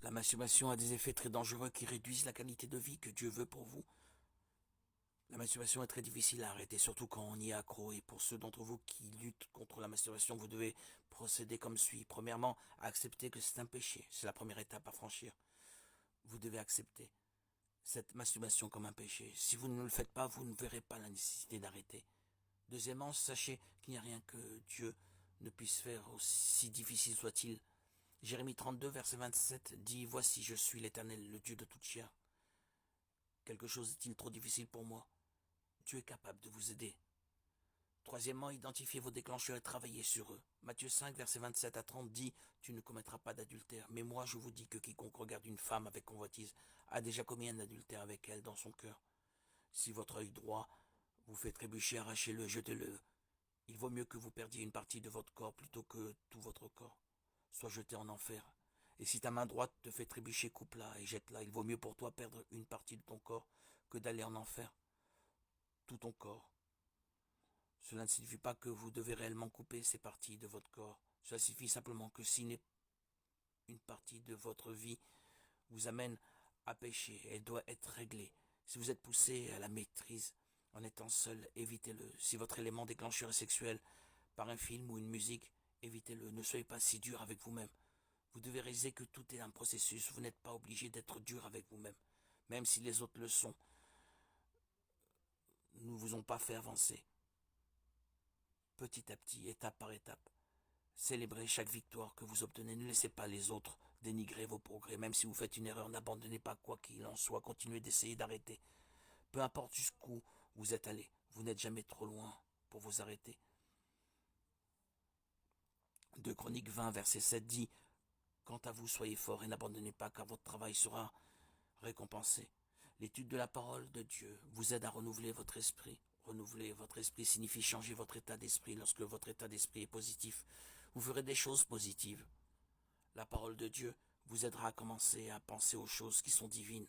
La masturbation a des effets très dangereux qui réduisent la qualité de vie que Dieu veut pour vous. La masturbation est très difficile à arrêter, surtout quand on y est accro. Et pour ceux d'entre vous qui luttent contre la masturbation, vous devez procéder comme suit. Premièrement, accepter que c'est un péché. C'est la première étape à franchir. Vous devez accepter cette masturbation comme un péché. Si vous ne le faites pas, vous ne verrez pas la nécessité d'arrêter. Deuxièmement, sachez qu'il n'y a rien que Dieu ne puisse faire, aussi difficile soit-il. Jérémie 32, verset 27 dit « Voici, je suis l'Éternel, le Dieu de toute chair. Quelque chose est-il trop difficile pour moi? Dieu est capable de vous aider. » Troisièmement, identifiez vos déclencheurs et travaillez sur eux. Matthieu 5, verset 27 à 30 dit « Tu ne commettras pas d'adultère. Mais moi, je vous dis que quiconque regarde une femme avec convoitise a déjà commis un adultère avec elle dans son cœur. Si votre œil droit vous fait trébucher, arrachez-le et jetez-le. Il vaut mieux que vous perdiez une partie de votre corps plutôt que tout votre corps soit jeté en enfer. Et si ta main droite te fait trébucher, coupe-la et jette-la. Il vaut mieux pour toi perdre une partie de ton corps que d'aller en enfer. Tout ton corps. Cela ne signifie pas que vous devez réellement couper ces parties de votre corps. Cela signifie simplement que si une partie de votre vie vous amène à pécher, elle doit être réglée. Si vous êtes poussé à la maîtrise en étant seul, évitez-le. Si votre élément déclencheur est sexuel par un film ou une musique, évitez-le. Ne soyez pas si dur avec vous-même. Vous devez réaliser que tout est un processus. Vous n'êtes pas obligé d'être dur avec vous-même. Même si les autres le sont, ne vous ont pas fait avancer. Petit à petit, étape par étape. Célébrez chaque victoire que vous obtenez. Ne laissez pas les autres dénigrer vos progrès. Même si vous faites une erreur, n'abandonnez pas quoi qu'il en soit. Continuez d'essayer d'arrêter. Peu importe jusqu'où vous êtes allé, vous n'êtes jamais trop loin pour vous arrêter. 2 Chroniques 20, verset 7 dit « Quant à vous, soyez forts et n'abandonnez pas, car votre travail sera récompensé. » L'étude de la parole de Dieu vous aide à renouveler votre esprit. Renouveler votre esprit signifie changer votre état d'esprit. Lorsque votre état d'esprit est positif, vous ferez des choses positives. La parole de Dieu vous aidera à commencer à penser aux choses qui sont divines.